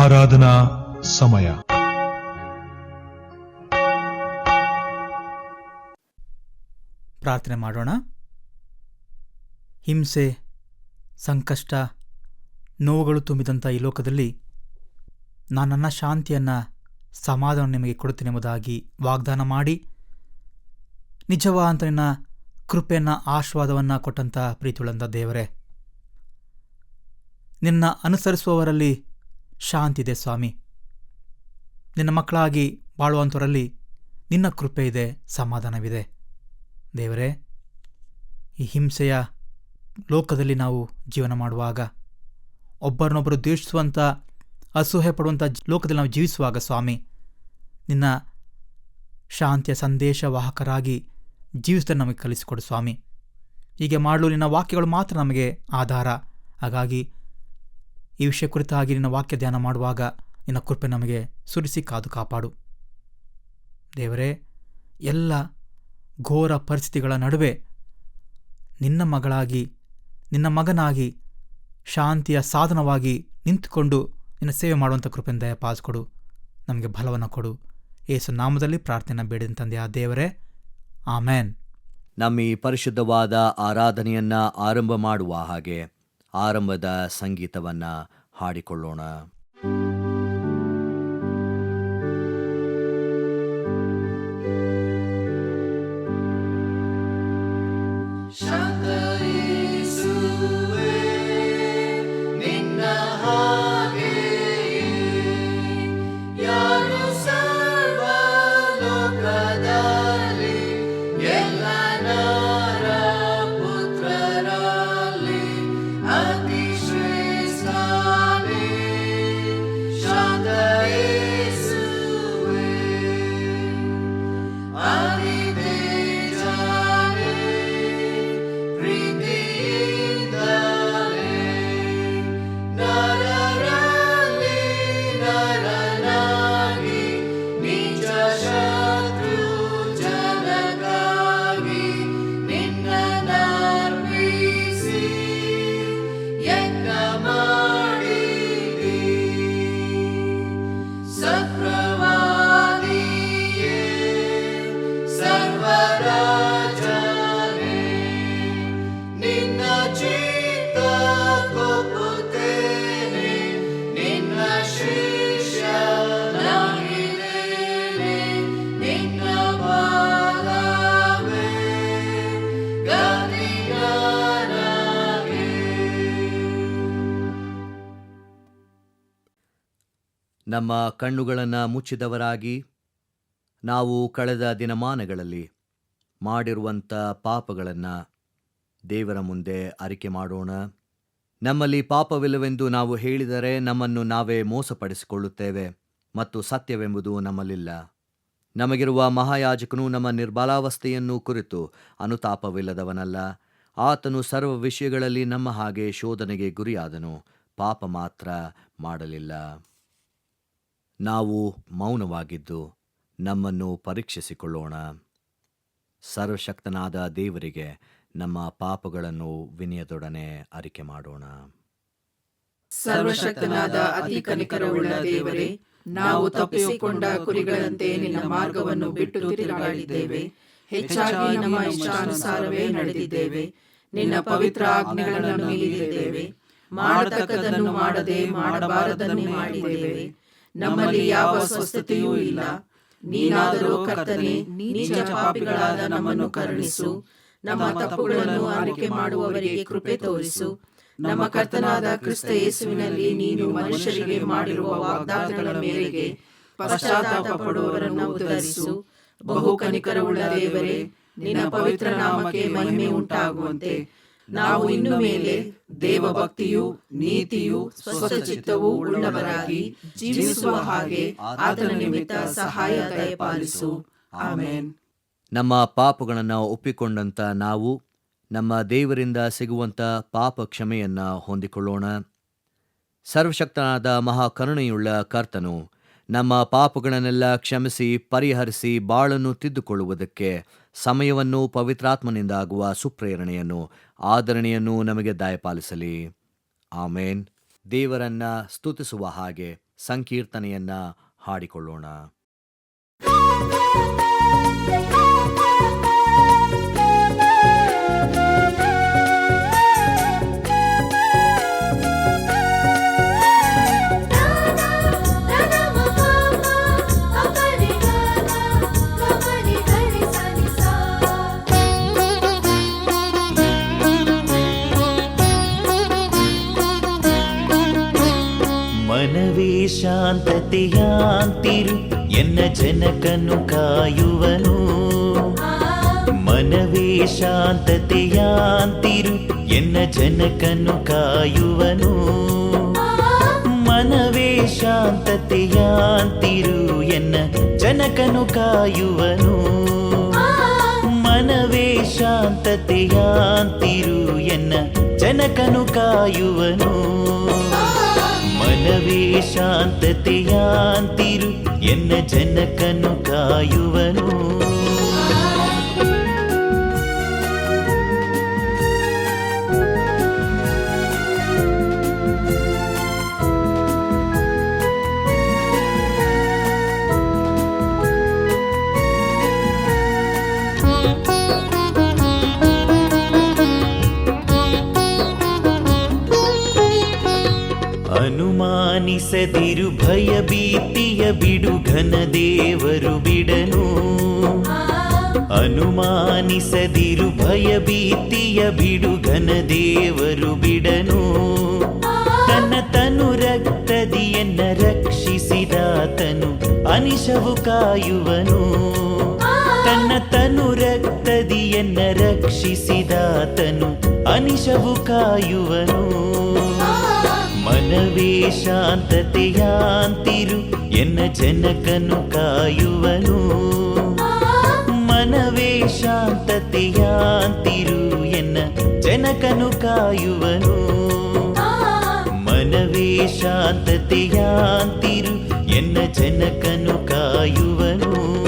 ಆರಾಧನಾ ಸಮಯ. ಪ್ರಾರ್ಥನೆ ಮಾಡೋಣ. ಹಿಂಸೆ, ಸಂಕಷ್ಟ, ನೋವುಗಳು ತುಂಬಿದಂಥ ಈ ಲೋಕದಲ್ಲಿ ನಾನು ನನ್ನ ಶಾಂತಿಯನ್ನು, ಸಮಾಧಾನ ನಿಮಗೆ ಕೊಡುತ್ತೇನೆ ಎಂಬುದಾಗಿ ವಾಗ್ದಾನ ಮಾಡಿ, ನಿಜವಾದ ನಿನ್ನ ಕೃಪೆಯನ್ನು, ಆಶೀರ್ವಾದವನ್ನು ಕೊಟ್ಟಂಥ ಪ್ರೀತಿಯುಳ್ಳಂಥ ದೇವರೇ, ನಿನ್ನ ಅನುಸರಿಸುವವರಲ್ಲಿ ಶಾಂತಿ ಇದೆ ಸ್ವಾಮಿ. ನಿನ್ನ ಮಕ್ಕಳಾಗಿ ಬಾಳುವಂಥವರಲ್ಲಿ ನಿನ್ನ ಕೃಪೆ ಇದೆ, ಸಮಾಧಾನವಿದೆ. ದೇವರೇ, ಈ ಹಿಂಸೆಯ ಲೋಕದಲ್ಲಿ ನಾವು ಜೀವನ ಮಾಡುವಾಗ, ಒಬ್ಬರನ್ನೊಬ್ಬರು ದ್ವೇಷಿಸುವಂಥ, ಅಸೂಹೆ ಪಡುವಂಥ ಲೋಕದಲ್ಲಿ ನಾವು ಜೀವಿಸುವಾಗ ಸ್ವಾಮಿ, ನಿನ್ನ ಶಾಂತಿಯ ಸಂದೇಶವಾಹಕರಾಗಿ ಜೀವಿಸಲು ನಮಗೆ ಕಲಿಸಿಕೊಡು ಸ್ವಾಮಿ. ಹೀಗೆ ಮಾಡಲು ನಿನ್ನ ವಾಕ್ಯಗಳು ಮಾತ್ರ ನಮಗೆ ಆಧಾರ. ಹಾಗಾಗಿ ಈ ವಿಷಯ ಕುರಿತಾಗಿ ನಿನ್ನ ವಾಕ್ಯ ಧ್ಯಾನ ಮಾಡುವಾಗ ನಿನ್ನ ಕೃಪೆ ನಮಗೆ ಸುರಿಸಿ ಕಾದು ಕಾಪಾಡು. ದೇವರೇ, ಎಲ್ಲ ಘೋರ ಪರಿಸ್ಥಿತಿಗಳ ನಡುವೆ ನಿನ್ನ ಮಗಳಾಗಿ, ನಿನ್ನ ಮಗನಾಗಿ, ಶಾಂತಿಯ ಸಾಧನವಾಗಿ ನಿಂತುಕೊಂಡು ನಿನ್ನ ಸೇವೆ ಮಾಡುವಂಥ ಕೃಪೆಯನ್ನು ದಯಪಾಲಿಸಿಕೊಡು. ನಮಗೆ ಬಲವನ್ನು ಕೊಡು. ಯೇಸು ನಾಮದಲ್ಲಿ ಪ್ರಾರ್ಥನೆ ಬೇಡಿದ ತಂದೆಯ ದೇವರೇ, ಆಮೇನ್. ನಮ್ಮ ಈ ಪರಿಶುದ್ಧವಾದ ಆರಾಧನೆಯನ್ನು ಆರಂಭ ಮಾಡುವ ಹಾಗೆ ಆರಂಭದ ಸಂಗೀತವನ್ನು ಹಾಡಿಕೊಳ್ಳೋಣ. ನಮ್ಮ ಕಣ್ಣುಗಳನ್ನು ಮುಚ್ಚಿದವರಾಗಿ ನಾವು ಕಳೆದ ದಿನಮಾನಗಳಲ್ಲಿ ಮಾಡಿರುವಂಥ ಪಾಪಗಳನ್ನು ದೇವರ ಮುಂದೆ ಅರಿಕೆ ಮಾಡೋಣ. ನಮ್ಮಲ್ಲಿ ಪಾಪವಿಲ್ಲವೆಂದು ನಾವು ಹೇಳಿದರೆ ನಮ್ಮನ್ನು ನಾವೇ ಮೋಸಪಡಿಸಿಕೊಳ್ಳುತ್ತೇವೆ ಮತ್ತು ಸತ್ಯವೆಂಬುದು ನಮ್ಮಲ್ಲಿಲ್ಲ. ನಮಗಿರುವ ಮಹಾಯಾಜಕನು ನಮ್ಮ ನಿರ್ಬಲಾವಸ್ಥೆಯನ್ನು ಕುರಿತು ಅನುತಾಪವಿಲ್ಲದವನಲ್ಲ. ಆತನು ಸರ್ವ ವಿಷಯಗಳಲ್ಲಿ ನಮ್ಮ ಹಾಗೆ ಶೋಧನೆಗೆ ಗುರಿಯಾದನು, ಪಾಪ ಮಾತ್ರ ಮಾಡಲಿಲ್ಲ. ನಾವು ಮೌನವಾಗಿದ್ದು ನಮ್ಮನ್ನು ಪರೀಕ್ಷಿಸಿಕೊಳ್ಳೋಣ. ಸರ್ವಶಕ್ತನಾದ ದೇವರಿಗೆ ನಮ್ಮ ಪಾಪಗಳನ್ನು ವಿನಯದೊಡನೆ ಅರಿಕೆ ಮಾಡೋಣ. ಸರ್ವಶಕ್ತನಾದ ಅತಿ ಕನಿಕರವುಳ್ಳ ದೇವರೇ, ನಾವು ತಪ್ಪಿಸಿಕೊಂಡ ಕುರಿಗಳಂತೆ ನಿನ್ನ ಮಾರ್ಗವನ್ನು ಬಿಟ್ಟು ತಿರುಗಾಡಿದ್ದೇವೆ. ಹೆಚ್ಚಾಗಿ ನಮ್ಮ ಇಷ್ಟಾನುಸಾರವೇ ನಡೆದಿದ್ದೇವೆ. ನಿನ್ನ ಪವಿತ್ರ ಆಜ್ಞೆಗಳನ್ನು ಮೀರಿದ್ದೇವೆ. ಮಾಡತಕ್ಕದನ್ನು ಮಾಡದೆ ಮಾಡಬಾರದನ್ನು ಮಾಡಿದ್ದೇವೆ. ನಮ್ಮಲ್ಲಿ ಯಾವ ಸ್ವಸ್ಥತೆಯೂ ಇಲ್ಲ. ನೀನಾದರೂ ಕರ್ತನೇ, ನೀಚ ಪಾಪಿಗಳಾದ ನಮ್ಮನ್ನು ಕರುಣಿಸು. ನಮ್ಮ ತಪ್ಪುಗಳನ್ನು ಅರಿಕೆ ಮಾಡುವವರಿಗೆ ಕೃಪೆ ತೋರಿಸು. ನಮ್ಮ ಕರ್ತನಾದ ಕ್ರಿಸ್ತ ಯೇಸುವಿನಲ್ಲಿ ನೀನು ಮನುಷ್ಯರಿಗೆ ಮಾಡಿರುವ ವಾಗ್ದಾನಗಳ ಮೇರೆಗೆ ಪಶ್ಚಾತ್ತಾಪ ಪಡುವವರನ್ನು ಉದ್ಧರಿಸು. ಬಹು ಕನಿಕರವುಳ್ಳ ದೇವರೇ, ನಿನ್ನ ಪವಿತ್ರ ನಾಮಕ್ಕೆ ಮಹಿಮೆ ಉಂಟಾಗುವಂತೆ ನಾವು ಇನ್ನು ಮೇಲೆ ದೇವಭಕ್ತಿಯು, ನೀತಿಯು, ಸ್ವಸ್ಥಚಿತ್ತವೂ ಉಳ್ಳವರಾಗಿ ಜೀವಿಸುವ ಹಾಗೆ ಆತನ ನಿಮಿತ್ತ ಸಹಾಯ ದಯಪಾಲಿಸು. ಆಮೆನ್. ನಮ್ಮ ಪಾಪಗಳನ್ನು ಒಪ್ಪಿಕೊಂಡಂಥ ನಾವು ನಮ್ಮ ದೇವರಿಂದ ಸಿಗುವಂಥ ಪಾಪ ಕ್ಷಮೆಯನ್ನು ಹೊಂದಿಕೊಳ್ಳೋಣ. ಸರ್ವಶಕ್ತನಾದ ಮಹಾಕರುಣೆಯುಳ್ಳ ಕರ್ತನು ನಮ್ಮ ಪಾಪಗಳನ್ನೆಲ್ಲ ಕ್ಷಮಿಸಿ ಪರಿಹರಿಸಿ ಬಾಳನ್ನು ತಿದ್ದುಕೊಳ್ಳುವುದಕ್ಕೆ ಸಮಯವನ್ನು ಪವಿತ್ರಾತ್ಮನಿಂದ ಆಗುವ ಸುಪ್ರೇರಣೆಯನ್ನು ಆದರಣೆಯನ್ನು ನಮಗೆ ದಯಪಾಲಿಸಲಿ. ಆಮೇನ್. ದೇವರನ್ನ ಸ್ತುತಿಸುವ ಹಾಗೆ ಸಂಕೀರ್ತನೆಯನ್ನ ಹಾಡಿಕೊಳ್ಳೋಣ. ಮನವೇ ಶಾಂತತೆಯಾಂತಿರು ಎನ್ನ ಜನಕನು ಕಾಯುವನು. ಮನವೇ ಶಾಂತತೆಯಾಂತಿರು ಎನ್ನ ಜನಕನು ಕಾಯುವನು. ಮನವೇ ಶಾಂತತೆಯಾಂತಿರು ಎನ್ನ ಜನಕನು ಕಾಯುವನು. ಮನವೇ ಶಾಂತತೆಯಾಂತಿರು ಎನ್ನ ಜನಕನು ಕಾಯುವನು. ಮನವೇ ಶಾಂತತೆಯಾಂತಿರು ಎನ್ನ ಜನಕನು ಕಾಯುವನು. ಅನುಮಾನಿಸದಿರು ಭಯ ಭೀತಿಯ ಬಿಡು ಘನ ದೇವರು ಬಿಡನು. ಅನುಮಾನಿಸದಿರು ಭಯ ಭೀತಿಯ ಬಿಡು ಘನ ದೇವರು ಬಿಡನು. ತನ್ನ ತನು ರಕ್ತದಿಯನ್ನ ರಕ್ಷಿಸಿದಾತನು ಅನಿಶವು ಕಾಯುವನು. ತನ್ನ ತನು ರಕ್ತದಿಯನ್ನ ರಕ್ಷಿಸಿದಾತನು ಅನಿಶವು ಕಾಯುವನು. ಮನವೇ ಶಾಂತತೆಯಾಂತಿರು ಎನ್ನ ಜನಕನು ಕಾಯುವನು. ಮನವೇ ಶಾಂತತೆಯಾಂತಿರು ಎನ್ನ ಜನಕನು ಕಾಯುವನು. ಮನವೇ ಶಾಂತತೆಯಾಂತಿರು ಎನ್ನ ಜನಕನು ಕಾಯುವನು.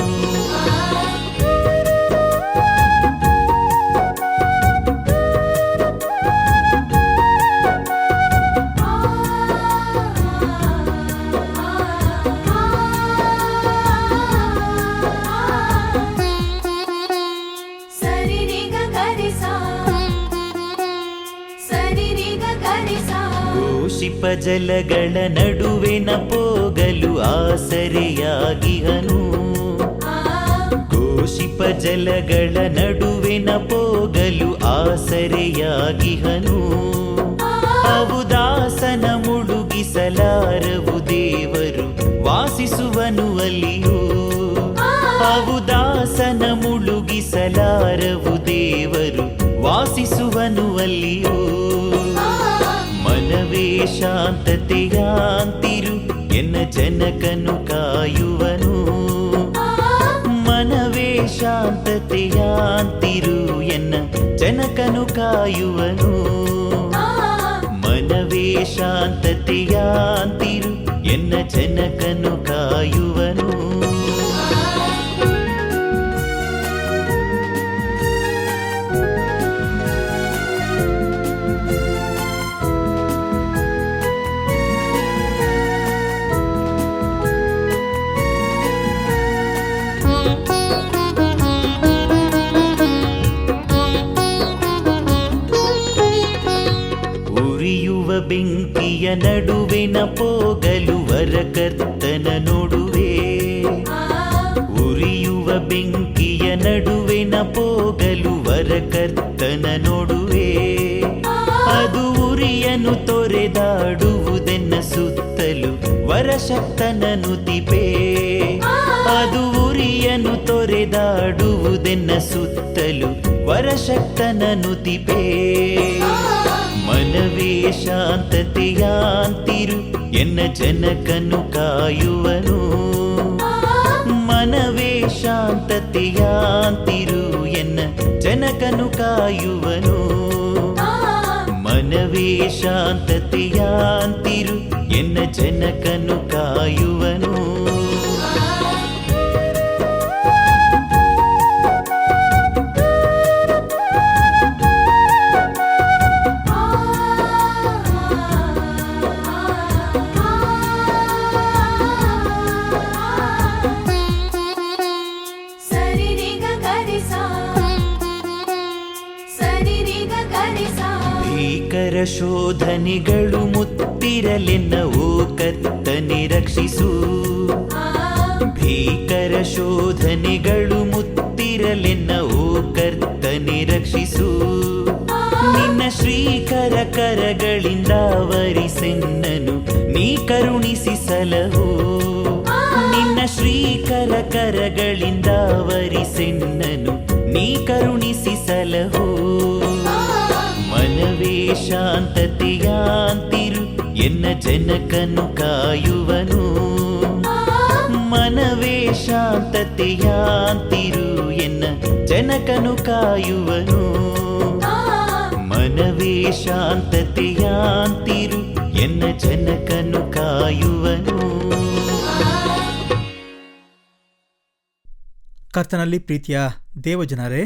ಘೋಷಿಪ ಜಲಗಳ ನಡುವೆನ ಪೋಗಲು ಆಸರೆಯಾಗಿಹನು. ಘೋಷಿಪ ಜಲಗಳ ನಡುವೆನ ಪೋಗಲು ಆಸರೆಯಾಗಿಹನು. ಅವು ದಾಸನ ಮುಳುಗಿಸಲಾರವು ದೇವರು ವಾಸಿಸುವನು ಅಲ್ಲಿಯೂ. ಅವು ದಾಸನ ಮುಳುಗಿಸಲಾರವು ದೇವರು ವಾಸಿಸುವನು ಅಲ್ಲಿಯೂ. ಮನವೇ ಶಾಂತತೆಯಾಂತಿರು ಎನ್ನ ಜನಕನು ಕಾಯುವನು. ಮನವೇ ಶಾಂತತೆಯಾಂತಿರು ಎನ್ನ ಜನಕನು ಕಾಯುವನು. ಮನವೇ ಶಾಂತತೆಯಾಂತಿರು ಎನ್ನ ಜನಕನು ಕಾಯುವನು. ಬೆಂಕಿಯ ನಡುವಿನ ಪೋಗಲು ವರಕರ್ತನ ನೋಡುವೆ. ಉರಿಯುವ ಬೆಂಕಿಯ ನಡುವಿನ ಪೋಗಲು ವರಕರ್ತನ ನೋಡುವೆ. ಅದು ಉರಿಯನು ತೊರೆದಾಡುವುದೆನ್ನ ಸುತ್ತಲು ವರಶಕ್ತನ ನುತಿಪೆ. ಅದು ಉರಿಯನು ತೊರೆದಾಡುವುದೆನ್ನ ಸುತ್ತಲು ವರಶಕ್ತನ ನುತಿಪೆ. ಮನವೇ ಶಾಂತತೆಯಾಂತಿರು ಎನ್ನ ಜನಕನು ಕಾಯುವನು. ಮನವೇ ಶಾಂತತೆಯಾಂತಿರು ಎನ್ನ ಜನಕನು ಕಾಯುವನು. ಮನವೇ ಶಾಂತತೆಯಾಂತಿರು ಎನ್ನ ಜನಕನು ಕಾಯುವನು. ಭೀಕರ ಶೋಧನೆಗಳು ಮುತ್ತಿರಲೆನ್ನ ಓ ಕರ್ತನೆ ರಕ್ಷಿಸು. ಭೀಕರ ಶೋಧನೆಗಳು ಮುತ್ತಿರಲೆನ್ನ ಓ ಕರ್ತನೆ ರಕ್ಷಿಸು. ನಿನ್ನ ಶ್ರೀಕರ ಕರಗಳಿಂದ ವರಿಸೆನ್ನನು ನೀ ಕರುಣಿಸಿ ಸಲಹು. ನಿನ್ನ ಶ್ರೀಕರ ಕರಗಳಿಂದ ವರಿಸೆನ್ನನು ನೀ ಕರುಣಿಸಿ ಸಲಹು. ಮನವೇ ಶಾಂತತೆಯಾಂತಿರು ಎನ್ನ ಜನಕನು ಕಾಯುವನು. ಮನವೇ ಶಾಂತತೆಯಾಂತಿರು ಎನ್ನ ಜನಕನು ಕಾಯುವನು. ಮನವೇ ಶಾಂತತೆಯಾಂತಿರು ಎನ್ನ ಜನಕನು ಕಾಯುವನು. ಕರ್ತನಲ್ಲಿ ಪ್ರೀತಿಯ ದೇವಜನರೇ,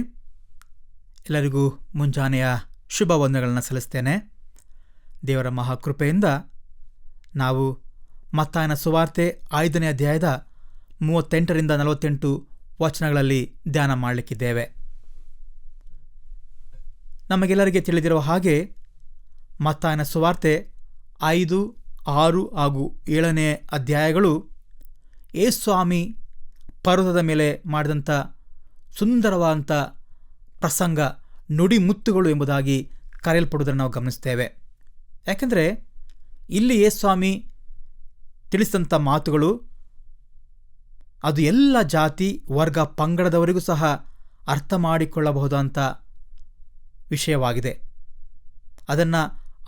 ಎಲ್ಲರಿಗೂ ಮುಂಜಾನೆಯ ಶುಭ ವಂದನೆಗಳನ್ನು ಸಲ್ಲಿಸ್ತೇನೆ. ದೇವರ ಮಹಾಕೃಪೆಯಿಂದ ನಾವು ಮತ್ತಾಯನ ಸುವಾರ್ತೆ 5ನೇ ಅಧ್ಯಾಯದ 38ರಿಂದ 48 ವಚನಗಳಲ್ಲಿ ಧ್ಯಾನ ಮಾಡಲಿಕ್ಕಿದ್ದೇವೆ. ನಮಗೆಲ್ಲರಿಗೆ ತಿಳಿದಿರುವ ಹಾಗೆ ಮತ್ತಾಯನ ಸುವಾರ್ತೆ 5, 6 ಹಾಗೂ 7ನೇ ಅಧ್ಯಾಯಗಳು ಯೇಸುಸ್ವಾಮಿ ಪರ್ವತದ ಮೇಲೆ ಮಾಡಿದಂಥ ಸುಂದರವಾದಂಥ ಪ್ರಸಂಗ, ನುಡಿಮುತ್ತುಗಳು ಎಂಬುದಾಗಿ ಕರೆಯಲ್ಪಡುವುದನ್ನು ನಾವು ಗಮನಿಸ್ತೇವೆ. ಯಾಕೆಂದರೆ ಇಲ್ಲಿ ಯೇಸುಸ್ವಾಮಿ ತಿಳಿಸಿದಂಥ ಮಾತುಗಳು ಅದು ಎಲ್ಲ ಜಾತಿ ವರ್ಗ ಪಂಗಡದವರಿಗೂ ಸಹ ಅರ್ಥ ಮಾಡಿಕೊಳ್ಳಬಹುದಂಥ ವಿಷಯವಾಗಿದೆ. ಅದನ್ನು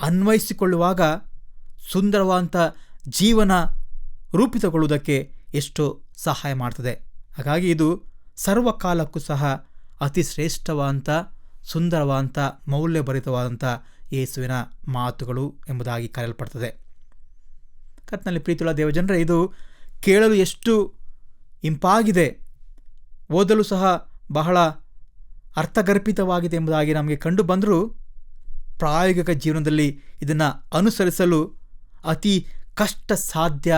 ಅನ್ವಯಿಸಿಕೊಳ್ಳುವಾಗ ಸುಂದರವಾದಂಥ ಜೀವನ ರೂಪಿತಗೊಳ್ಳುವುದಕ್ಕೆ ಎಷ್ಟೋ ಸಹಾಯ ಮಾಡ್ತದೆ. ಹಾಗಾಗಿ ಇದು ಸರ್ವಕಾಲಕ್ಕೂ ಸಹ ಅತಿ ಶ್ರೇಷ್ಠವಾದಂಥ ಸುಂದರವಾದಂಥ ಮೌಲ್ಯಭರಿತವಾದಂಥ ಯೇಸುವಿನ ಮಾತುಗಳು ಎಂಬುದಾಗಿ ಕರೆಯಲ್ಪಡ್ತದೆ. ಕರ್ತನಲ್ಲಿ ಪ್ರೀತಿಯುಳ್ಳ ದೇವಜನರೇ, ಇದು ಕೇಳಲು ಎಷ್ಟು ಇಂಪಾಗಿದೆ, ಓದಲು ಸಹ ಬಹಳ ಅರ್ಥಗರ್ಭಿತವಾಗಿದೆ ಎಂಬುದಾಗಿ ನಮಗೆ ಕಂಡು ಬಂದರೂ ಪ್ರಾಯೋಗಿಕ ಜೀವನದಲ್ಲಿ ಇದನ್ನು ಅನುಸರಿಸಲು ಅತಿ ಕಷ್ಟ ಸಾಧ್ಯ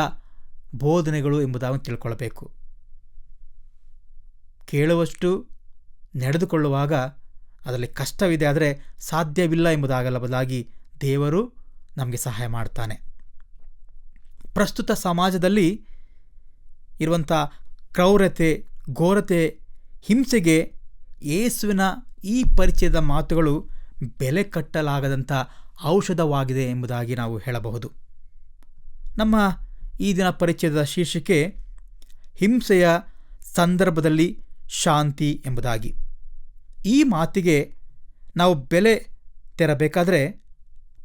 ಬೋಧನೆಗಳು ಎಂಬುದಾಗಿ ತಿಳ್ಕೊಳ್ಬೇಕು. ಕೇಳುವಷ್ಟು ನಡೆದುಕೊಳ್ಳುವಾಗ ಅದರಲ್ಲಿ ಕಷ್ಟವಿದೆ, ಆದರೆ ಸಾಧ್ಯವಿಲ್ಲ ಎಂಬುದಾಗಲ್ಲ, ಬದಲಾಗಿ ದೇವರು ನಮಗೆ ಸಹಾಯ ಮಾಡ್ತಾನೆ. ಪ್ರಸ್ತುತ ಸಮಾಜದಲ್ಲಿ ಇರುವಂಥ ಕ್ರೌರ್ಯತೆ, ಘೋರತೆ, ಹಿಂಸೆಗೆ ಯೇಸುವಿನ ಈ ಪರಿಚಯದ ಮಾತುಗಳು ಬೆಲೆ ಕಟ್ಟಲಾಗದಂಥ ಔಷಧವಾಗಿದೆ ಎಂಬುದಾಗಿ ನಾವು ಹೇಳಬಹುದು. ನಮ್ಮ ಈ ದಿನ ಪರಿಚಯದ ಶೀರ್ಷಿಕೆ ಹಿಂಸೆಯ ಸಂದರ್ಭದಲ್ಲಿ ಶಾಂತಿ ಎಂಬುದಾಗಿ. ಈ ಮಾತಿಗೆ ನಾವು ಬೆಲೆ ತೆರಬೇಕಾದರೆ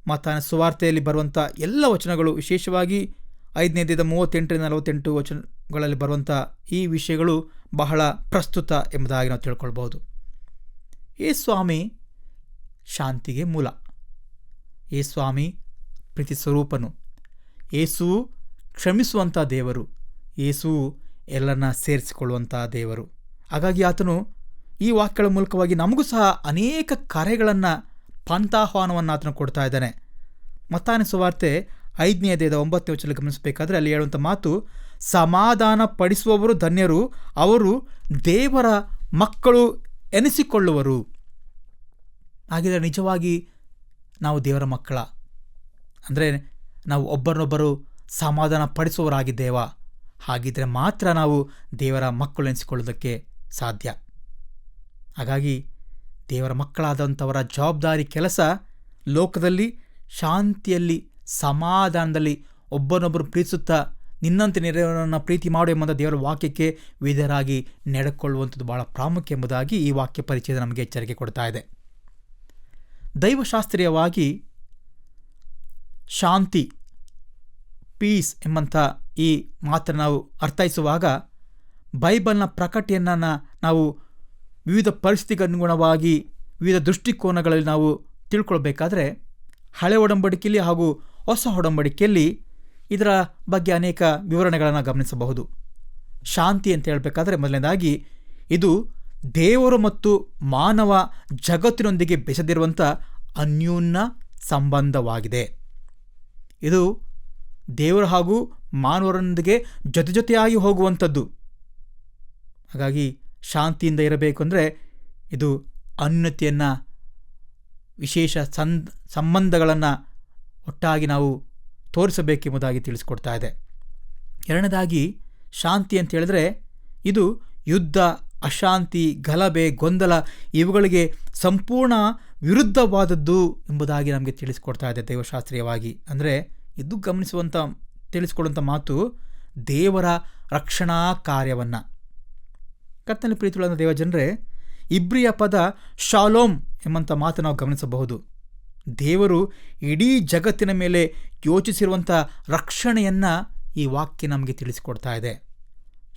ಮತ್ತಾಯನ ಸುವಾರ್ತೆಯಲ್ಲಿ ಬರುವಂಥ ಎಲ್ಲ ವಚನಗಳು, ವಿಶೇಷವಾಗಿ 5ನೇ ಅಧ್ಯಾಯದ 38ರಿಂದ 48 ವಚನಗಳಲ್ಲಿ ಬರುವಂಥ ಈ ವಿಷಯಗಳು ಬಹಳ ಪ್ರಸ್ತುತ ಎಂಬುದಾಗಿ ನಾವು ತಿಳ್ಕೊಳ್ಬೋದು. ಯೇಸುಸ್ವಾಮಿ ಶಾಂತಿಗೆ ಮೂಲ. ಯೇಸುಸ್ವಾಮಿ ಪ್ರೀತಿ ಸ್ವರೂಪನು. ಯೇಸುವು ಕ್ಷಮಿಸುವಂಥ ದೇವರು. ಯೇಸುವು ಎಲ್ಲರನ್ನ ಸೇರಿಸಿಕೊಳ್ಳುವಂಥ ದೇವರು. ಹಾಗಾಗಿ ಆತನು ಈ ವಾಕ್ಯಗಳ ಮೂಲಕವಾಗಿ ನಮಗೂ ಸಹ ಅನೇಕ ಕರೆಗಳನ್ನು, ಪಂಥಾಹ್ವಾನವನ್ನು ಆತನು ಕೊಡ್ತಾ ಇದ್ದಾನೆ. ಮತ್ತಾಯನ ಸುವಾರ್ತೆ 5ನೇ ಅಧ್ಯಾಯದ 9ನೇ ವಚನ ಗಮನಿಸಬೇಕಾದ್ರೆ ಅಲ್ಲಿ ಹೇಳುವಂಥ ಮಾತು, ಸಮಾಧಾನ ಪಡಿಸುವವರು ಧನ್ಯರು, ಅವರು ದೇವರ ಮಕ್ಕಳು ಎನಿಸಿಕೊಳ್ಳುವರು. ಹಾಗಿದ್ರೆ ನಿಜವಾಗಿ ನಾವು ದೇವರ ಮಕ್ಕಳ? ಅಂದರೆ ನಾವು ಒಬ್ಬರನ್ನೊಬ್ಬರು ಸಮಾಧಾನ ಪಡಿಸುವವರಾಗಿದ್ದೇವಾ? ಹಾಗಿದ್ರೆ ಮಾತ್ರ ನಾವು ದೇವರ ಮಕ್ಕಳು ಎನಿಸಿಕೊಳ್ಳೋದಕ್ಕೆ ಸಾಧ್ಯ. ಹಾಗಾಗಿ ದೇವರ ಮಕ್ಕಳಾದಂಥವರ ಜವಾಬ್ದಾರಿ ಕೆಲಸ ಲೋಕದಲ್ಲಿ ಶಾಂತಿಯಲ್ಲಿ, ಸಮಾಧಾನದಲ್ಲಿ ಒಬ್ಬರನ್ನೊಬ್ಬರು ಪ್ರೀತಿಸುತ್ತಾ ನಿನ್ನಂತೆ ನೆರೆಯವರನ್ನು ಪ್ರೀತಿ ಮಾಡು ಎಂಬ ದೇವರ ವಾಕ್ಯಕ್ಕೆ ವಿಧೇಯರಾಗಿ ನಡೆಕೊಳ್ಳುವಂಥದ್ದು ಬಹಳ ಪ್ರಾಮುಖ್ಯ ಎಂಬುದಾಗಿ ಈ ವಾಕ್ಯ ಪರಿಚಯ ನಮಗೆ ಎಚ್ಚರಿಕೆ ಕೊಡ್ತಾ ಇದೆ. ದೈವಶಾಸ್ತ್ರೀಯವಾಗಿ ಶಾಂತಿ, ಪೀಸ್ ಎಂಬಂಥ ಈ ಮಾತನ್ನು ನಾವು ಅರ್ಥೈಸುವಾಗ ಬೈಬಲ್ನ ಪ್ರಕಟೆಯನ್ನು ನಾವು ವಿವಿಧ ಪರಿಸ್ಥಿತಿಗೆ ಅನುಗುಣವಾಗಿ ವಿವಿಧ ದೃಷ್ಟಿಕೋನಗಳಲ್ಲಿ ನಾವು ತಿಳ್ಕೊಳ್ಬೇಕಾದ್ರೆ ಹಳೆ ಒಡಂಬಡಿಕೆಯಲ್ಲಿ ಹಾಗೂ ಹೊಸ ಒಡಂಬಡಿಕೆಯಲ್ಲಿ ಇದರ ಬಗ್ಗೆ ಅನೇಕ ವಿವರಣೆಗಳನ್ನು ಗಮನಿಸಬಹುದು. ಶಾಂತಿ ಅಂತ ಹೇಳಬೇಕಾದ್ರೆ ಮೊದಲನೇದಾಗಿ ಇದು ದೇವರು ಮತ್ತು ಮಾನವ ಜಗತ್ತಿನೊಂದಿಗೆ ಬೆಸೆದಿರುವಂಥ ಅನ್ಯೋನ್ಯ ಸಂಬಂಧವಾಗಿದೆ. ಇದು ದೇವರು ಹಾಗೂ ಮಾನವರೊಂದಿಗೆ ಜೊತೆಯಾಗಿ ಹೋಗುವಂಥದ್ದು. ಹಾಗಾಗಿ ಶಾಂತಿಯಿಂದ ಇರಬೇಕು ಅಂದರೆ ಇದು ಅನ್ಯೋನ್ಯತೆಯನ್ನು, ವಿಶೇಷ ಸಂಬಂಧಗಳನ್ನು ಒಟ್ಟಾಗಿ ನಾವು ತೋರಿಸಬೇಕೆಂಬುದಾಗಿ ತಿಳಿಸ್ಕೊಡ್ತಾ ಇದೆ. ಎರಡನೇದಾಗಿ ಶಾಂತಿ ಅಂತ ಹೇಳಿದ್ರೆ ಇದು ಯುದ್ಧ, ಅಶಾಂತಿ, ಗಲಭೆ, ಗೊಂದಲ ಇವುಗಳಿಗೆ ಸಂಪೂರ್ಣ ವಿರುದ್ಧವಾದದ್ದು ಎಂಬುದಾಗಿ ನಮಗೆ ತಿಳಿಸ್ಕೊಡ್ತಾ ಇದೆ ದೈವಶಾಸ್ತ್ರೀಯವಾಗಿ. ಅಂದರೆ ಇದು ತಿಳಿಸ್ಕೊಡುವಂಥ ಮಾತು ದೇವರ ರಕ್ಷಣಾ ಕಾರ್ಯವನ್ನು. ಕರ್ತನಲ್ಲಿ ಪ್ರೀತಿಯುಳ್ಳ ದೇವಜನರೇ, ಇಬ್ರಿಯ ಪದ ಶಾಲೋಮ್ ಎಂಬಂಥ ಮಾತು ನಾವು ಗಮನಿಸಬಹುದು. ದೇವರು ಇಡೀ ಜಗತ್ತಿನ ಮೇಲೆ ಯೋಚಿಸಿರುವಂಥ ರಕ್ಷಣೆಯನ್ನು ಈ ವಾಕ್ಯ ನಮಗೆ ತಿಳಿಸಿಕೊಡ್ತಾ ಇದೆ.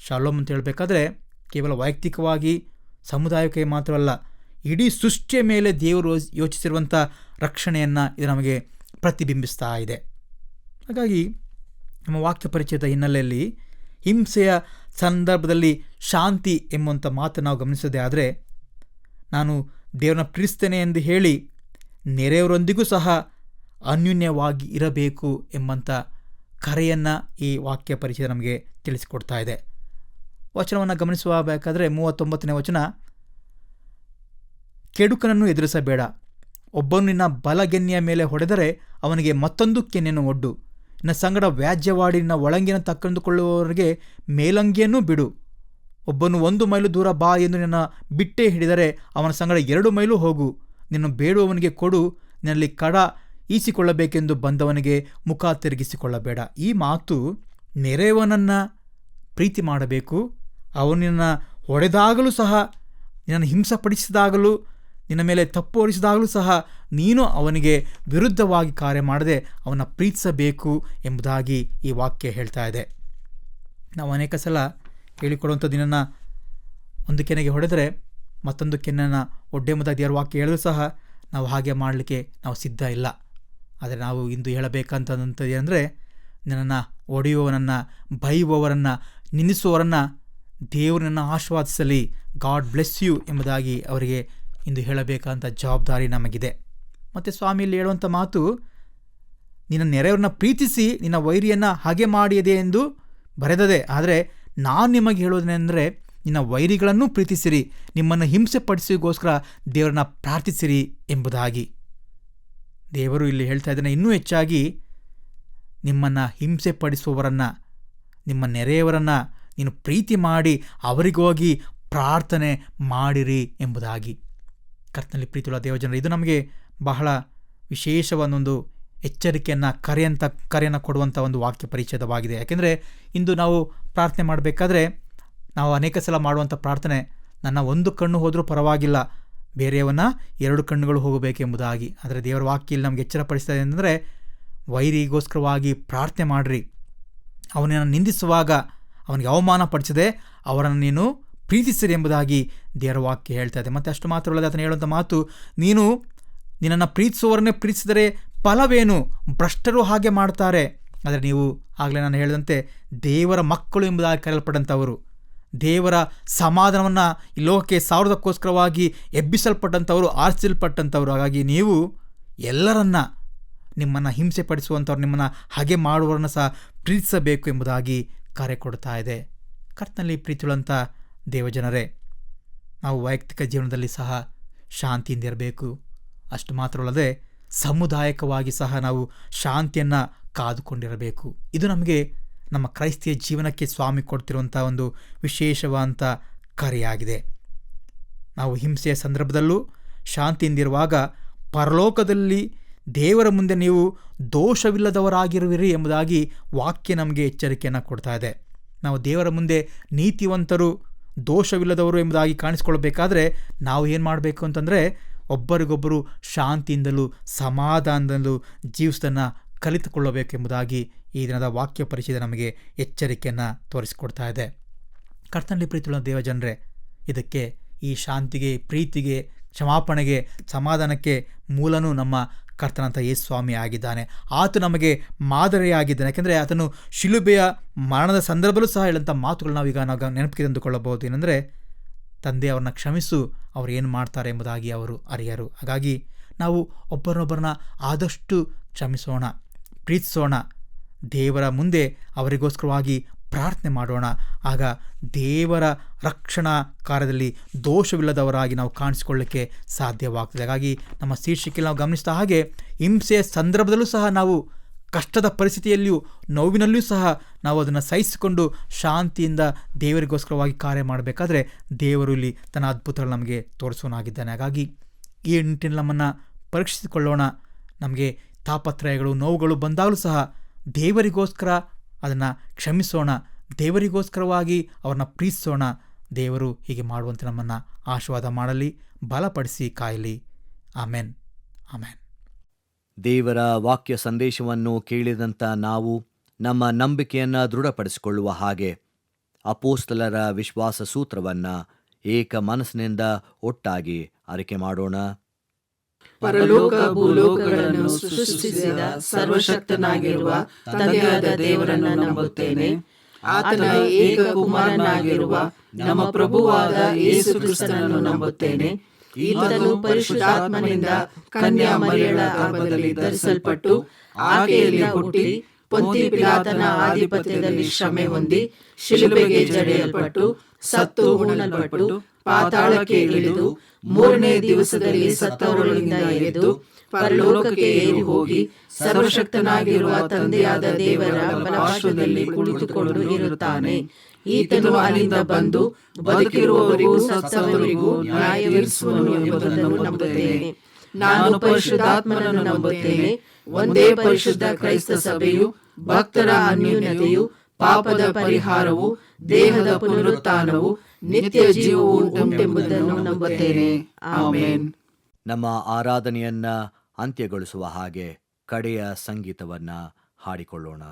ಶಾಲೋಮ್ ಅಂತ ಹೇಳಬೇಕಾದ್ರೆ ಕೇವಲ ವೈಯಕ್ತಿಕವಾಗಿ ಸಮುದಾಯಕ್ಕೆ ಮಾತ್ರವಲ್ಲ, ಇಡೀ ಸೃಷ್ಟಿಯ ಮೇಲೆ ದೇವರು ಯೋಚಿಸಿರುವಂಥ ರಕ್ಷಣೆಯನ್ನು ಇದು ನಮಗೆ ಪ್ರತಿಬಿಂಬಿಸ್ತಾ ಇದೆ. ಹಾಗಾಗಿ ನಮ್ಮ ವಾಕ್ಯ ಪರಿಚಯದ ಹಿನ್ನೆಲೆಯಲ್ಲಿ ಹಿಂಸೆಯ ಸಂದರ್ಭದಲ್ಲಿ ಶಾಂತಿ ಎಂಬುವಂಥ ಮಾತನ್ನು ನಾವು ಗಮನಿಸೋದೇ ಆದರೆ, ನಾನು ದೇವರನ್ನ ಪ್ರೀತಿಸ್ತೇನೆ ಎಂದು ಹೇಳಿ ನೆರೆಯವರೊಂದಿಗೂ ಸಹ ಅನ್ಯೋನ್ಯವಾಗಿ ಇರಬೇಕು ಎಂಬಂಥ ಕರೆಯನ್ನು ಈ ವಾಕ್ಯ ಪರಿಚಯ ನಮಗೆ ತಿಳಿಸಿಕೊಡ್ತಾ ಇದೆ. ವಚನವನ್ನು ಗಮನಿಸಬೇಕಾದ್ರೆ 39ನೇ ವಚನ, ಕೆಡುಕನನ್ನು ಎದುರಿಸಬೇಡ, ಒಬ್ಬನು ನಿನ್ನ ಬಲಗೆನ್ನೆಯ ಮೇಲೆ ಹೊಡೆದರೆ ಅವನಿಗೆ ಮತ್ತೊಂದು ಕೆನ್ನೆಯನ್ನು ಒಡ್ಡು, ನಿನ್ನ ಸಂಗಡ ವ್ಯಾಜ್ಯವಾಡಿ ನಿನ್ನ ಒಳಂಗಿನ ತಕ್ಕೊಂಡುಕೊಳ್ಳುವವರಿಗೆ ಮೇಲಂಗಿಯನ್ನು ಬಿಡು. ಒಬ್ಬನು 1 ಮೈಲು ದೂರ ಬಾ ಎಂದು ನಿನ್ನ ಬಿಟ್ಟೇ ಹಿಡಿದರೆ ಅವನ ಸಂಗಡ 2 ಮೈಲು ಹೋಗು. ನಿನ್ನ ಬೇಡುವವನಿಗೆ ಕೊಡು, ನಿನ್ನಲ್ಲಿ ಕಡ ಈಸಿಕೊಳ್ಳಬೇಕೆಂದು ಬಂದವನಿಗೆ ಮುಖ ತಿರುಗಿಸಿಕೊಳ್ಳಬೇಡ. ಈ ಮಾತು ನೆರೆಯವನನ್ನು ಪ್ರೀತಿ ಮಾಡಬೇಕು. ಅವನನ್ನು ಹೊಡೆದಾಗಲೂ ಸಹ, ನಿನ್ನನ್ನು ಹಿಂಸಪಡಿಸಿದಾಗಲೂ, ನಿನ್ನ ಮೇಲೆ ತಪ್ಪು ಹೊರಿಸಿದಾಗಲೂ ಸಹ ನೀನು ಅವನಿಗೆ ವಿರುದ್ಧವಾಗಿ ಕಾರ್ಯ ಮಾಡದೆ ಅವನ ಪ್ರೀತಿಸಬೇಕು ಎಂಬುದಾಗಿ ಈ ವಾಕ್ಯ ಹೇಳ್ತಾ ಇದೆ. ನಾವು ಅನೇಕ ಸಲ ಹೇಳಿಕೊಡುವಂಥ ದಿನನ್ನು ಒಂದು ಕೆನೆಗೆ ಹೊಡೆದರೆ ಮತ್ತೊಂದು ಕೆನ್ನನ್ನು ಒಡ್ಡೆಂಬುದಾಗಿ ದೇವರ ವಾಕ್ಯ ಹೇಳಿದ್ರು ಸಹ ನಾವು ಹಾಗೆ ಮಾಡಲಿಕ್ಕೆ ನಾವು ಸಿದ್ಧ ಇಲ್ಲ. ಆದರೆ ನಾವು ಇಂದು ಹೇಳಬೇಕಂತಂಥದ್ದು ಏನಂದರೆ, ನನ್ನನ್ನು ಒಡೆಯುವವನನ್ನು, ಬೈಯುವವರನ್ನು, ನಿಂದಿಸುವವರನ್ನು ದೇವರನ್ನು ಆಶೀರ್ವಾದಿಸಲಿ, ಗಾಡ್ ಬ್ಲೆಸ್ ಯು ಎಂಬುದಾಗಿ ಅವರಿಗೆ ಇಂದು ಹೇಳಬೇಕಂತ ಜವಾಬ್ದಾರಿ ನಮಗಿದೆ. ಮತ್ತು ಸ್ವಾಮಿಯಲ್ಲಿ ಹೇಳುವಂಥ ಮಾತು, ನಿನ್ನ ನೆರೆಯವ್ರನ್ನ ಪ್ರೀತಿಸಿ ನಿನ್ನ ವೈರಿಯನ್ನು ಹಾಗೆ ಮಾಡಿದೆ ಎಂದು ಬರೆದದೆ. ಆದರೆ ನಾನು ನಿಮಗೆ ಹೇಳೋದೇನೆಂದರೆ, ನಿನ್ನ ವೈರಿಗಳನ್ನು ಪ್ರೀತಿಸಿರಿ, ನಿಮ್ಮನ್ನು ಹಿಂಸೆ ಪಡಿಸಿಗೋಸ್ಕರ ದೇವರನ್ನ ಪ್ರಾರ್ಥಿಸಿರಿ ಎಂಬುದಾಗಿ ದೇವರು ಇಲ್ಲಿ ಹೇಳ್ತಾ ಇದ್ದಾನೆ. ಇನ್ನೂ ಹೆಚ್ಚಾಗಿ ನಿಮ್ಮನ್ನು ಹಿಂಸೆ ಪಡಿಸುವವರನ್ನು, ನಿಮ್ಮ ನೆರೆಯವರನ್ನು ನೀನು ಪ್ರೀತಿ ಮಾಡಿ ಅವರಿಗೋಗಿ ಪ್ರಾರ್ಥನೆ ಮಾಡಿರಿ ಎಂಬುದಾಗಿ. ಕರ್ತನಲ್ಲಿ ಪ್ರೀತಿಯುಳ್ಳ ದೇವಜನರು, ಇದು ನಮಗೆ ಬಹಳ ವಿಶೇಷವಾದೊಂದು ಎಚ್ಚರಿಕೆಯನ್ನು, ಕರೆಯನ್ನು ಕೊಡುವಂಥ ಒಂದು ವಾಕ್ಯ ಪರಿಚಯವಾಗಿದೆ. ಯಾಕೆಂದರೆ ಇಂದು ನಾವು ಪ್ರಾರ್ಥನೆ ಮಾಡಬೇಕಾದ್ರೆ ನಾವು ಅನೇಕ ಸಲ ಮಾಡುವಂಥ ಪ್ರಾರ್ಥನೆ, ನನ್ನ 1 ಕಣ್ಣು ಹೋದರೂ ಪರವಾಗಿಲ್ಲ, ಬೇರೆಯವನ್ನ 2 ಕಣ್ಣುಗಳು ಹೋಗಬೇಕೆಂಬುದಾಗಿ. ಆದರೆ ದೇವರ ವಾಕ್ಯ ನಮಗೆ ಎಚ್ಚರಪಡಿಸ್ತದೆ ಅಂದರೆ, ವೈರಿಗೋಸ್ಕರವಾಗಿ ಪ್ರಾರ್ಥನೆ ಮಾಡಿರಿ. ಅವನನ್ನು ನಿಂದಿಸುವಾಗ ಅವನಿಗೆ ಅವಮಾನ ಪಡಿಸದೆ ಅವರನ್ನು ನೀನು ಪ್ರೀತಿಸಿರಿ ಎಂಬುದಾಗಿ ದೇವರ ವಾಕ್ಯ ಹೇಳ್ತಾ ಇದೆ. ಮತ್ತು ಅಷ್ಟು ಮಾತ್ರವಲ್ಲದೆ ಆತನು ಹೇಳುವಂಥ ಮಾತು, ನೀನು ನಿನ್ನನ್ನು ಪ್ರೀತಿಸುವವರನ್ನೇ ಪ್ರೀತಿಸಿದರೆ ಫಲವೇನು? ಭ್ರಷ್ಟರು ಹಾಗೆ ಮಾಡ್ತಾರೆ. ಆದರೆ ನೀವು ಆಗಲೇ ನಾನು ಹೇಳಿದಂತೆ ದೇವರ ಮಕ್ಕಳು ಎಂಬುದಾಗಿ ಕರೆಯಲ್ಪಟ್ಟಂಥವರು, ದೇವರ ಸಮಾಧಾನವನ್ನು ಈ ಲೋಕಕ್ಕೆ ಸಾರುವುದಕ್ಕೋಸ್ಕರವಾಗಿ ಎಬ್ಬಿಸಲ್ಪಟ್ಟಂಥವರು, ಆರಿಸಲ್ಪಟ್ಟಂಥವರು. ಹಾಗಾಗಿ ನೀವು ಎಲ್ಲರನ್ನ, ನಿಮ್ಮನ್ನು ಹಿಂಸೆ ಪಡಿಸುವಂಥವ್ರು, ನಿಮ್ಮನ್ನು ಹಾಗೆ ಮಾಡುವವರನ್ನು ಸಹ ಪ್ರೀತಿಸಬೇಕು ಎಂಬುದಾಗಿ ಕರೆ ಕೊಡ್ತಾ ಇದೆ. ಕರ್ತನಲ್ಲಿ ಪ್ರೀತಿಯುಳ್ಳಂಥ ದೇವಜನರೇ, ನಾವು ವೈಯಕ್ತಿಕ ಜೀವನದಲ್ಲಿ ಸಹ ಶಾಂತಿಯಿಂದ ಇರಬೇಕು. ಅಷ್ಟು ಮಾತ್ರವಲ್ಲದೆ ಸಮುದಾಯಕವಾಗಿ ಸಹ ನಾವು ಶಾಂತಿಯನ್ನು ಕಾದುಕೊಂಡಿರಬೇಕು. ಇದು ನಮಗೆ ನಮ್ಮ ಕ್ರೈಸ್ತಿಯ ಜೀವನಕ್ಕೆ ಸ್ವಾಮಿ ಕೊಡ್ತಿರುವಂಥ ಒಂದು ವಿಶೇಷವಾದಂಥ ಕರೆಯಾಗಿದೆ. ನಾವು ಹಿಂಸೆಯ ಸಂದರ್ಭದಲ್ಲೂ ಶಾಂತಿಯಿಂದಿರುವಾಗ ಪರಲೋಕದಲ್ಲಿ ದೇವರ ಮುಂದೆ ನೀವು ದೋಷವಿಲ್ಲದವರಾಗಿರುವಿರಿ ಎಂಬುದಾಗಿ ವಾಕ್ಯ ನಮಗೆ ಎಚ್ಚರಿಕೆಯನ್ನು ಕೊಡ್ತಾ ಇದೆ. ನಾವು ದೇವರ ಮುಂದೆ ನೀತಿವಂತರು, ದೋಷವಿಲ್ಲದವರು ಎಂಬುದಾಗಿ ಕಾಣಿಸ್ಕೊಳ್ಬೇಕಾದ್ರೆ ನಾವು ಏನು ಮಾಡಬೇಕು ಅಂತಂದರೆ, ಒಬ್ಬರಿಗೊಬ್ಬರು ಶಾಂತಿಯಿಂದಲೂ ಸಮಾಧಾನದಲ್ಲೂ ಜೀವಿಸೋದನ್ನು ಕಲಿತುಕೊಳ್ಳಬೇಕೆಂಬುದಾಗಿ ಈ ದಿನದ ವಾಕ್ಯ ಪರಿಚಯ ನಮಗೆ ಎಚ್ಚರಿಕೆಯನ್ನು ತೋರಿಸಿಕೊಡ್ತಾ ಇದೆ. ಕರ್ತನಲ್ಲಿ ಪ್ರೀತಿಯುಳ್ಳ ದೇವಜನರೇ, ಇದಕ್ಕೆ ಈ ಶಾಂತಿಗೆ, ಪ್ರೀತಿಗೆ, ಕ್ಷಮಾಪಣೆಗೆ, ಸಮಾಧಾನಕ್ಕೆ ಮೂಲನೂ ನಮ್ಮ ಕರ್ತನಂತ ಯೇಸು ಸ್ವಾಮಿ ಆಗಿದ್ದಾನೆ. ಆತ ನಮಗೆ ಮಾದರಿಯಾಗಿದ್ದಾನೆ. ಯಾಕೆಂದರೆ ಆತನು ಶಿಲುಬೆಯ ಮರಣದ ಸಂದರ್ಭದಲ್ಲೂ ಸಹ ಹೇಳಂಥ ಮಾತುಗಳು ನಾವು ನೆನಪಿಗೆ ತಂದುಕೊಳ್ಳಬಹುದು. ಏನಂದರೆ, ತಂದೆ ಅವ್ರನ್ನ ಕ್ಷಮಿಸು, ಅವ್ರು ಏನು ಮಾಡ್ತಾರೆ ಎಂಬುದಾಗಿ ಅವರು ಅರಿಯರು. ಹಾಗಾಗಿ ನಾವು ಒಬ್ಬರನ್ನೊಬ್ಬರನ್ನ ಆದಷ್ಟು ಕ್ಷಮಿಸೋಣ, ಪ್ರೀತಿಸೋಣ, ದೇವರ ಮುಂದೆ ಅವರಿಗೋಸ್ಕರವಾಗಿ ಪ್ರಾರ್ಥನೆ ಮಾಡೋಣ. ಆಗ ದೇವರ ರಕ್ಷಣಾ ಕಾರ್ಯದಲ್ಲಿ ದೋಷವಿಲ್ಲದವರಾಗಿ ನಾವು ಕಾಣಿಸಿಕೊಳ್ಳಲಿಕ್ಕೆ ಸಾಧ್ಯವಾಗ್ತದೆ. ಹಾಗಾಗಿ ನಮ್ಮ ಶೀರ್ಷಿಕೆಯಲ್ಲಿ ನಾವು ಗಮನಿಸಿದ ಹಾಗೆ, ಹಿಂಸೆಯ ಸಂದರ್ಭದಲ್ಲೂ ಸಹ ನಾವು ಕಷ್ಟದ ಪರಿಸ್ಥಿತಿಯಲ್ಲಿಯೂ ನೋವಿನಲ್ಲಿಯೂ ಸಹ ನಾವು ಅದನ್ನು ಸಹಿಸಿಕೊಂಡು ಶಾಂತಿಯಿಂದ ದೇವರಿಗೋಸ್ಕರವಾಗಿ ಕಾರ್ಯ ಮಾಡಬೇಕಾದ್ರೆ ದೇವರು ಇಲ್ಲಿ ತನ್ನ ಅದ್ಭುತಗಳು ನಮಗೆ ತೋರಿಸೋನಾಗಿದ್ದಾನೆ. ಹಾಗಾಗಿ ಈ ನಿಟ್ಟಿನಲ್ಲಿ ನಮ್ಮನ್ನು ಪರೀಕ್ಷಿಸಿಕೊಳ್ಳೋಣ. ನಮಗೆ ತಾಪತ್ರಯಗಳು, ನೋವುಗಳು ಬಂದಾಗಲೂ ಸಹ ದೇವರಿಗೋಸ್ಕರ ಅದನ್ನು ಕ್ಷಮಿಸೋಣ, ದೇವರಿಗೋಸ್ಕರವಾಗಿ ಅವ್ರನ್ನ ಪ್ರೀತಿಸೋಣ. ದೇವರು ಹೀಗೆ ಮಾಡುವಂತೆ ನಮ್ಮನ್ನು ಆಶೀರ್ವಾದ ಮಾಡಲಿ, ಬಲಪಡಿಸಿ ಕಾಯಲಿ. Amen, amen. ದೇವರ ವಾಕ್ಯ ಸಂದೇಶವನ್ನು ಕೇಳಿದಂಥ ನಾವು ನಮ್ಮ ನಂಬಿಕೆಯನ್ನು ದೃಢಪಡಿಸಿಕೊಳ್ಳುವ ಹಾಗೆ ಅಪೋಸ್ತಲರ ವಿಶ್ವಾಸ ಸೂತ್ರವನ್ನು ಏಕ ಮನಸ್ಸಿನಿಂದ ಒಟ್ಟಾಗಿ ಅರಿಕೆ ಮಾಡೋಣ. ಪರಲೋಕ ಭೂಲೋಕಗಳನ್ನು ಸೃಷ್ಟಿಸಿದ ಸರ್ವಶಕ್ತನಾಗಿರುವ ತಂದೆಯಾದ ದೇವರನ್ನು ನಂಬುತ್ತೇನೆ. ಆತನ ಏಕ ಕುಮಾರನಾಗಿರುವ ನಮ್ಮ ಪ್ರಭುವಾದ ಯೇಸು ಕ್ರಿಸ್ತನನ್ನು ನಂಬುತ್ತೇನೆ. ಈತನು ಪರಿಶುದ್ಧಾತ್ಮನಿಂದ ಕನ್ಯಾ ಮರಿಯಳ ಗರ್ಭದಲ್ಲಿ ಧರಿಸಲ್ಪಟ್ಟು ಆಕೆಯಲ್ಲಿ ಹುಟ್ಟಿ ಪೊಂತಿ ಪಿಲಾತನ ಆಧಿಪತ್ಯದಲ್ಲಿ ಶ್ರಮೆ ಹೊಂದಿ ಶಿಲುಬೆಗೆ ಜಡೆಯಲ್ಪಟ್ಟು ಸತ್ತು ಹೂಣಲ್ಪಟ್ಟು ಪಾತಾಳಕ್ಕೆ ಇಳಿದು ಮೂರನೇ ದಿವಸದಲ್ಲಿ ಸತ್ತವರೊಳಗಿಂದ ಎದ್ದು ಪರಲೋಕಕ್ಕೆ ಏರಿ ಹೋಗಿ ಸರ್ವಶಕ್ತನಾಗಿರುವ ತಂದೆಯಾದ ದೇವರ ಬಲಪಾರ್ಶ್ವದಲ್ಲಿ ಕುಳಿತುಕೊಂಡು ಇರುತ್ತಾನೆ. ಈತನು ಅಲ್ಲಿಂದ ಬಂದು ಬದುಕಿರುವವರಿಗೂ ಸತ್ತವರಿಗೂ ನ್ಯಾಯ ವಿಧಿಸುವನು ಎಂಬುದನ್ನು ನಂಬುತ್ತೇನೆ. ನಾನು ಪರಿಶುದ್ಧಾತ್ಮನನ್ನು ನಂಬುತ್ತೇನೆ. ಒಂದೇ ಪರಿಶುದ್ಧ ಕ್ರೈಸ್ತ ಸಭೆಯು, ಭಕ್ತರ ಅನ್ಯೋನ್ಯತೆಯು, ಪಾಪದ ಪರಿಹಾರವು, ದೇಹದ ಪುನರುತ್ಥಾನವು, ನಿತ್ಯ ಜೀವವು ಉಂಟೆಂಬುದನ್ನು ನಂಬುತ್ತೇನೆ. ಆಮೆನ್. ನಮ್ಮ ಆರಾಧನೆಯನ್ನ ಅಂತ್ಯಗೊಳಿಸುವ ಹಾಗೆ ಕಡೆಯ ಸಂಗೀತವನ್ನ ಹಾಡಿಕೊಳ್ಳೋಣ.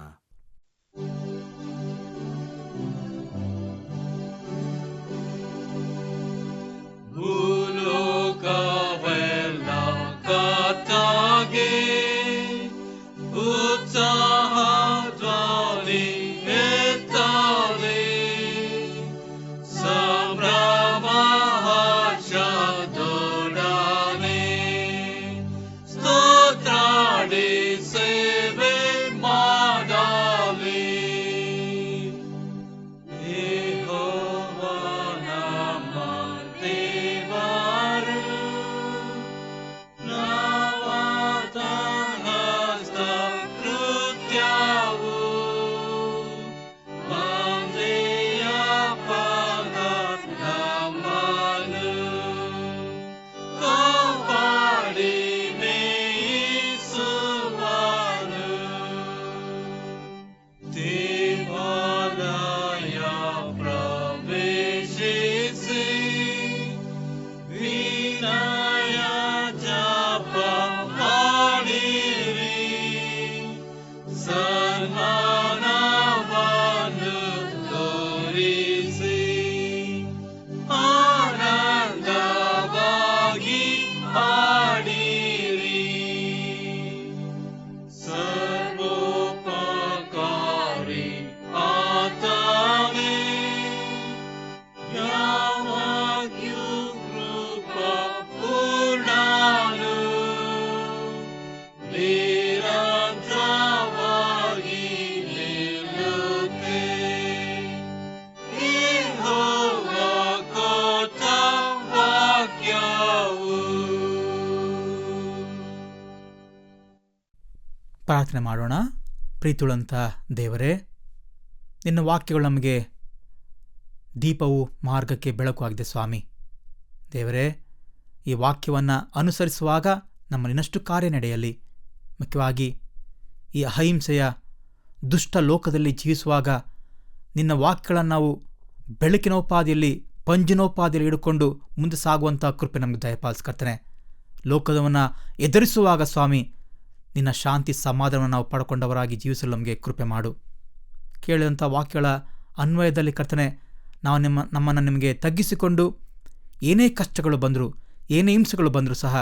ಪ್ರಾರ್ಥನೆ ಮಾಡೋಣ. ಪ್ರೀತಿಯುಳ್ಳಂಥ ದೇವರೇ, ನಿನ್ನ ವಾಕ್ಯಗಳು ನಮಗೆ ದೀಪವು ಮಾರ್ಗಕ್ಕೆ ಬೆಳಕು ಆಗಿದೆ ಸ್ವಾಮಿ. ದೇವರೇ, ಈ ವಾಕ್ಯವನ್ನು ಅನುಸರಿಸುವಾಗ ನಮ್ಮ ಇನ್ನಷ್ಟು ಕಾರ್ಯ ನಡೆಯಲಿ. ಮುಖ್ಯವಾಗಿ ಈ ಅಹಿಂಸೆಯ ದುಷ್ಟ ಲೋಕದಲ್ಲಿ ಜೀವಿಸುವಾಗ ನಿನ್ನ ವಾಕ್ಯಗಳನ್ನು ನಾವು ಬೆಳಕಿನೋಪಾದಿಯಲ್ಲಿ, ಪಂಜಿನೋಪಾದಿಯಲ್ಲಿ ಹಿಡ್ಕೊಂಡು ಮುಂದೆ ಸಾಗುವಂಥ ಕೃಪೆ ನಮಗೆ ದಯಪಾಲಿಸ್ಕರ್ತೇನೆ. ಲೋಕದವನ್ನು ಎದುರಿಸುವಾಗ ಸ್ವಾಮಿ, ನಿನ್ನ ಶಾಂತಿ ಸಮಾಧಾನವನ್ನು ನಾವು ಪಡ್ಕೊಂಡವರಾಗಿ ಜೀವಿಸಲು ನಮಗೆ ಕೃಪೆ ಮಾಡು. ಕೇಳಿದಂಥ ವಾಕ್ಯಗಳ ಅನ್ವಯದಲ್ಲಿ ಕರ್ತನೆ, ನಾವು ನಮ್ಮನ್ನು ನಿಮಗೆ ತಗ್ಗಿಸಿಕೊಂಡು ಏನೇ ಕಷ್ಟಗಳು ಬಂದರೂ ಏನೇ ಹಿಂಸೆಗಳು ಬಂದರೂ ಸಹ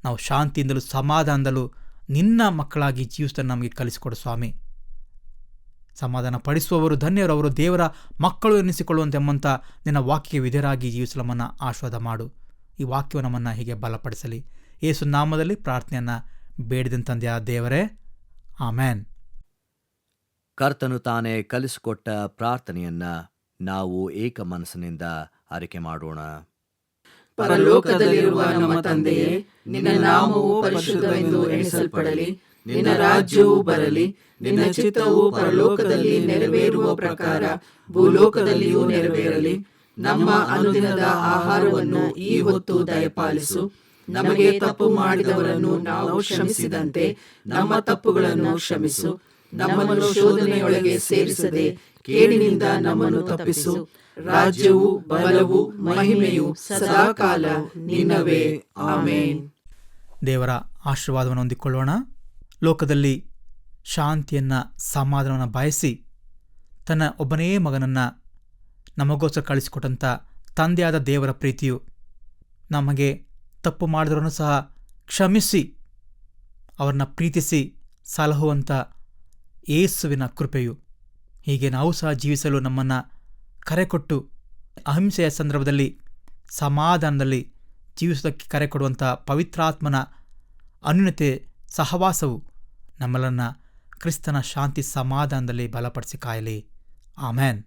ನಾವು ಶಾಂತಿಯಿಂದಲೂ ಸಮಾಧಾನದಲ್ಲೂ ನಿನ್ನ ಮಕ್ಕಳಾಗಿ ಜೀವಿಸಲು ನಮಗೆ ಕಲಿಸಿಕೊಡು ಸ್ವಾಮಿ. ಸಮಾಧಾನ ಪಡಿಸುವವರು ಧನ್ಯರು, ಅವರು ದೇವರ ಮಕ್ಕಳು ಎನ್ನಿಸಿಕೊಳ್ಳುವಂತೆಂಬಂಥ ನಿನ್ನ ವಾಕ್ಯಕ್ಕೆ ವಿಧೇಯರಾಗಿ ಜೀವಿಸಲು ನಮ್ಮನ್ನು ಆಶೀರ್ವಾದ ಮಾಡು. ಈ ವಾಕ್ಯವು ನಮ್ಮನ್ನು ಹೀಗೆ ಬಲಪಡಿಸಲಿ. ಯೇಸು ನಾಮದಲ್ಲಿ ಪ್ರಾರ್ಥನೆಯನ್ನು ಬೇಡಿದಂತ ತಂದೆಯ ದೇವರೇ, ಆಮೇನ್. ಕರ್ತನು ತಾನೇ ಕಲಿಸಿಕೊಟ್ಟ ಪ್ರಾರ್ಥನೆಯನ್ನ ನಾವು ಏಕ ಮನಸ್ಸಿನಿಂದ ಅರಿಕೆ ಮಾಡೋಣ. ಪರಲೋಕದಲ್ಲಿರುವ ನಮ್ಮ ತಂದೆಯೇ, ನಿನ್ನ ನಾಮವು ಪರಿಶುದ್ಧವೆಂದು ಎಣಿಸಲ್ಪಡಲಿ. ನಿನ್ನ ರಾಜ್ಯವು ಬರಲಿ. ನಿನ್ನ ಚಿತ್ತವು ಪರಲೋಕದಲ್ಲಿ ನೆರವೇರುವ ಪ್ರಕಾರ ಭೂಲೋಕದಲ್ಲಿಯೂ ನೆರವೇರಲಿ. ನಮ್ಮ ಅನುದಿನದ ಆಹಾರವನ್ನು ಈ ಹೊತ್ತು ದಯಪಾಲಿಸು. ನಮಗೆ ತಪ್ಪು ಮಾಡಿದವರನ್ನು ನಾವು ಕ್ಷಮಿಸಿದಂತೆ ನಮ್ಮ ತಪ್ಪುಗಳನ್ನು ಕ್ಷಮಿಸು. ನಮ್ಮನ್ನು ಶೋಧನೆಯೊಳಗೆ ಸೇರಿಸದೆ ಕೇಡಿನಿಂದ ನಮ್ಮನ್ನು ತಪ್ಪಿಸು. ರಾಜ್ಯವು ಬಲವು ಮಹಿಮೆಯು ಸದಾಕಾಲ ನಿನ್ನವೇ. ಆಮೇನ್. ದೇವರ ಆಶೀರ್ವಾದವನ್ನು ಹೊಂದಿಕೊಳ್ಳೋಣ. ಲೋಕದಲ್ಲಿ ಶಾಂತಿಯನ್ನು ಸಮಾಧಾನವನ್ನು ಬಯಸಿ ತನ್ನ ಒಬ್ಬನೇ ಮಗನನ್ನು ನಮಗೋಸ್ಕರ ಕಳಿಸಿಕೊಟ್ಟಂಥ ತಂದೆಯಾದ ದೇವರ ಪ್ರೀತಿಯು, ನಮಗೆ ತಪ್ಪು ಮಾಡಿದವರನ್ನು ಸಹ ಕ್ಷಮಿಸಿ ಅವರನ್ನ ಪ್ರೀತಿಸಿ ಸಲಹುವಂಥ ಯೇಸುವಿನ ಕೃಪೆಯು, ಹೀಗೆ ನಾವು ಸಹ ಜೀವಿಸಲು ನಮ್ಮನ್ನು ಕರೆಕೊಟ್ಟು ಅಹಿಂಸೆಯ ಸಂದರ್ಭದಲ್ಲಿ ಸಮಾಧಾನದಲ್ಲಿ ಜೀವಿಸೋದಕ್ಕೆ ಕರೆ ಕೊಡುವಂಥ ಪವಿತ್ರಾತ್ಮನ ಅನ್ಯೋನ್ಯತೆ ಸಹವಾಸವು ನಮ್ಮನ್ನು ಕ್ರಿಸ್ತನ ಶಾಂತಿ ಸಮಾಧಾನದಲ್ಲಿ ಬಲಪಡಿಸಿ ಕಾಯಲಿ. ಆಮೇನ್.